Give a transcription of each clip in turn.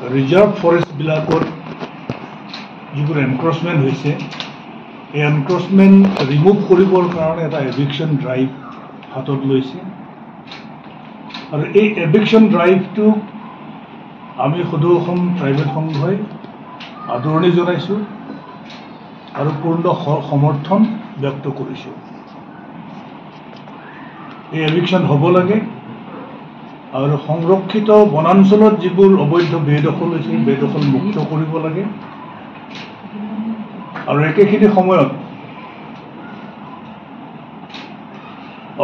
Reserve ফৰেষ্টবিলাকত যিবোৰ encroachment হৈছে এই এনক্ৰচমেণ্ট ৰিমুভ কৰিবৰ কাৰণে এটা এভিকশ্যন ড্ৰাইভ হাতত লৈছে আৰু এই এভিকশ্যন ড্ৰাইভটোক আমি সদৌ অসম ট্ৰাইবেল সংঘই আদৰণি জনাইছোঁ আৰু পূৰ্ণ সমৰ্থন ব্যক্ত কৰিছোঁ। এই এভিকশ্যন হ'ব লাগে আৰু সংৰক্ষিত বনাঞ্চলত যিবোৰ অবৈধ বেদখল হৈছে বেদখল মুক্ত কৰিব লাগে আৰু একেখিনি সময়ত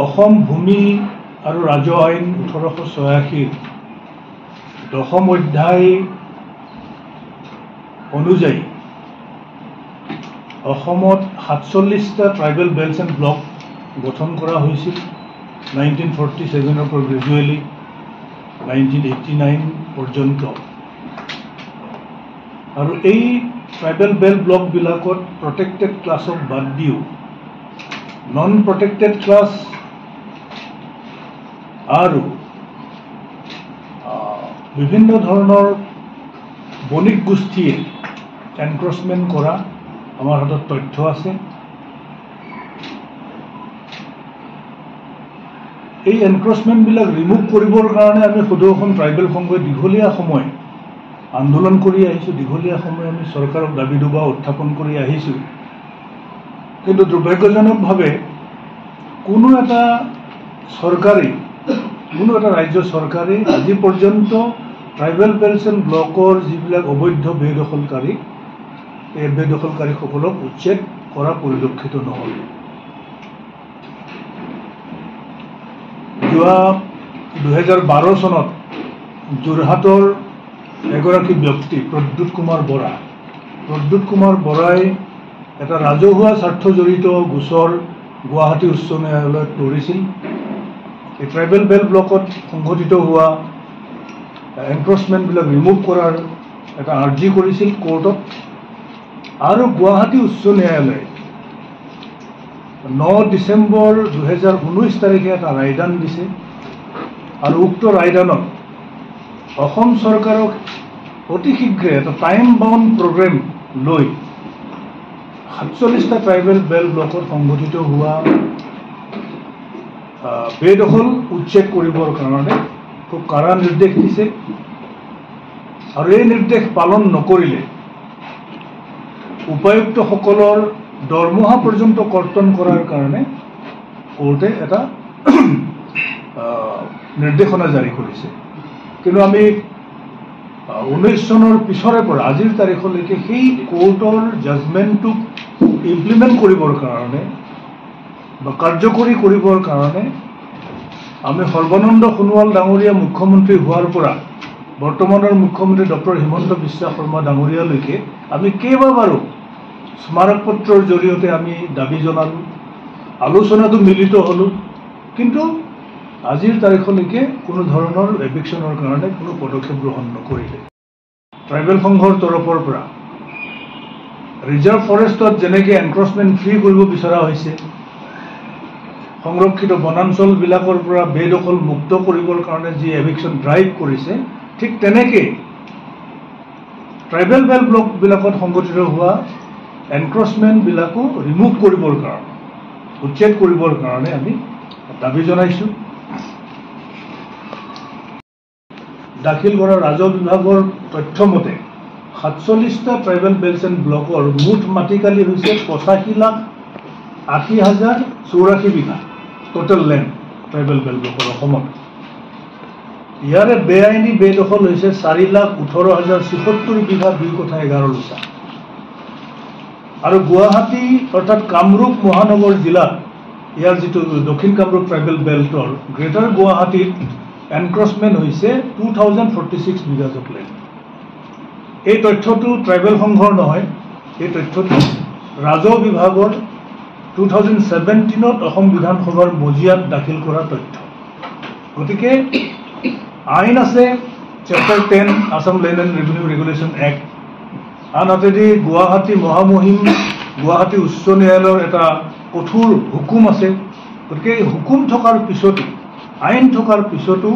অসম ভূমি আৰু ৰাজহ আইন 1886 দশম অধ্যায় অনুযায়ী অসমত 47টা ট্ৰাইবেল বেল্টছ এণ্ড ব্লক গঠন কৰা হৈছিল 1947 পৰা গ্ৰেজুৱেলি 1989 পৰ্যন্ত আৰু এই ট্ৰাইবেল বেল্ট ব্লকবিলাকত প্ৰটেক্টেড ক্লাছক বাদ দিও নন প্ৰটেক্টেড ক্লাছ আৰু বিভিন্ন ধৰণৰ বণিক গোষ্ঠীয়ে এনক্ৰচমেণ্ট কৰা আমাৰ হাতত তথ্য আছে। এই এনক্ৰচমেণ্টবিলাক ৰিমুভ কৰিবৰ কাৰণে আমি সদৌ অসম ট্ৰাইবেল সংঘই দীঘলীয়া সময় আন্দোলন কৰি আহিছোঁ, দীঘলীয়া সময় আমি চৰকাৰক দাবী দুবা উত্থাপন কৰি আহিছোঁ। কিন্তু দুৰ্ভাগ্যজনকভাৱে কোনো এটা ৰাজ্য চৰকাৰে আজি পৰ্যন্ত ট্ৰাইবেল বেল্টছ এণ্ড ব্লকৰ যিবিলাক অবৈধ বেদখলকাৰী এই বেদখলকাৰীসকলক উচ্ছেদ কৰা পৰিলক্ষিত নহ'ল। যোৱা 2012 চনত যোৰহাটৰ এগৰাকী ব্যক্তি প্ৰদ্যুৎ কুমাৰ বৰাই এটা ৰাজহুৱা স্বাৰ্থ জড়িত গোচৰ গুৱাহাটী উচ্চ ন্যায়ালয়ত লৰিছিল। এই ট্ৰাইবেল বেল্ট ব্লকত সংঘটিত হোৱা এনক্ৰচমেণ্টবিলাক ৰিমুভ কৰাৰ এটা আৰ্জি কৰিছিল কোৰ্টত আৰু গুৱাহাটী উচ্চ ন্যায়ালয়ে 9 ডিচেম্বৰ 2019 তাৰিখে এটা ৰায়দান দিছে আৰু উক্ত ৰায়দানত অসম চৰকাৰক অতি শীঘ্ৰে এটা টাইম বাউণ্ড প্ৰগ্ৰেম লৈ 47টা ট্ৰাইবেল বেল্ট ব্লকত সংঘটিত হোৱা বেদখল উচ্ছেদ কৰিবৰ কাৰণে খুব কাৰা নিৰ্দেশ দিছে আৰু এই নিৰ্দেশ পালন নকৰিলে উপায়ুক্তসকলৰ দৰমহা পৰ্যন্ত কৰ্তন কৰাৰ কাৰণে কোৰ্টে এটা নিৰ্দেশনা জাৰি কৰিছে। কিন্তু আমি 19 চনৰ পিছৰে পৰা আজিৰ তাৰিখলৈকে সেই কোৰ্টৰ জাজমেণ্টটোক ইমপ্লিমেণ্ট কৰিবৰ কাৰণে বা কাৰ্যকৰী কৰিবৰ কাৰণে আমি সৰ্বানন্দ সোণোৱাল ডাঙৰীয়া মুখ্যমন্ত্ৰী হোৱাৰ পৰা বৰ্তমানৰ মুখ্যমন্ত্ৰী ডক্টৰ হিমন্ত বিশ্ব শৰ্মা ডাঙৰীয়ালৈকে আমি কেইবাবাৰো স্মাৰক পত্ৰৰ জৰিয়তে আমি দাবী জনালোঁ, আলোচনাটো মিলিত হ'লোঁ, কিন্তু আজিৰ তাৰিখলৈকে কোনো ধৰণৰ এভিকশ্যনৰ কাৰণে কোনো পদক্ষেপ গ্ৰহণ নকৰিলে। ট্ৰাইবেল সংঘৰ তৰফৰ পৰা ৰিজাৰ্ভ ফৰেষ্টত যেনেকৈ এনক্ৰচমেণ্ট ফ্ৰী কৰিব বিচৰা হৈছে, সংৰক্ষিত বনাঞ্চলবিলাকৰ পৰা বেদখল মুক্ত কৰিবৰ কাৰণে যি এভিকশ্যন ড্ৰাইভ কৰিছে, ঠিক তেনেকৈ ট্ৰাইবেল বেল্ট ব্লকবিলাকত সংঘটিত হোৱা এনক্ৰচমেণ্টবিলাকো ৰিমুভ কৰিবৰ কাৰণে উচ্ছেদ কৰিবৰ কাৰণে আমি দাবী জনাইছোঁ। দাখিল কৰা ৰাজহ বিভাগৰ তথ্য মতে 47টা ট্ৰাইবেল বেল্টছ এণ্ড ব্লকৰ মুঠ মাটিকালি হৈছে 85,80,084 বিঘা টোটেল লেণ্ড ট্ৰাইবেল বেল্ট ব্লকৰ অসমত। ইয়াৰে বেআইনী বেদখল হৈছে 4,18,074 বিঘা 2 কঠা 11 লোচা আৰু গুৱাহাটী অৰ্থাৎ কামৰূপ মহানগৰ জিলাত ইয়াৰ যিটো দক্ষিণ কামৰূপ ট্ৰাইবেল বেল্টৰ গ্ৰেটাৰ গুৱাহাটীত এনক্ৰচমেণ্ট হৈছে 2,046 বিঘা অফ লেণ্ড। এই তথ্যটো ট্ৰাইবেল সংঘৰ নহয়, এই তথ্যটো ৰাজহ বিভাগৰ 2017ত অসম বিধানসভাৰ মজিয়াত দাখিল কৰা তথ্য। গতিকে আইন আছে chapter 10 Assam land and revenue regulation act, আনহাতেদি গুৱাহাটী মহামহিম গুৱাহাটী উচ্চ ন্যায়ালয়ৰ এটা কঠোৰ হুকুম আছে। গতিকে এই হুকুম থকাৰ পিছতো আইন থকাৰ পিছতো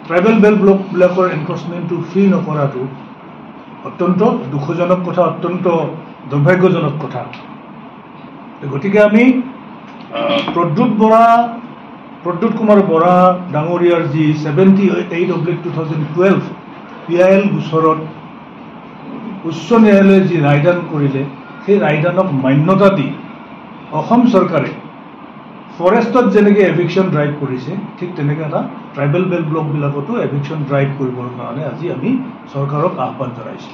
ট্ৰাইবেল বেল ব্লকবিলাকৰ এনফৰ্চমেণ্টটো ফ্ৰী নকৰাটো অত্যন্ত দুখজনক কথা, অত্যন্ত দুৰ্ভাগ্যজনক কথা। গতিকে আমি প্ৰদ্যুৎ কুমাৰ বৰা ডাঙৰীয়াৰ যি 78/2012 PIL গোচৰত উচ্চ ন্যায়ালয়ে যি ৰায়দান কৰিলে, সেই ৰায়দানক মান্যতা দি অসম চৰকাৰে ফৰেষ্টত যেনেকৈ এভিকশ্যন ড্ৰাইভ কৰিছে, ঠিক তেনেকৈ এটা ট্ৰাইবেল বেল ব্লকবিলাকতো এভিকশ্যন ড্ৰাইভ কৰিবৰ কাৰণে আজি আমি চৰকাৰক আহ্বান জনাইছোঁ।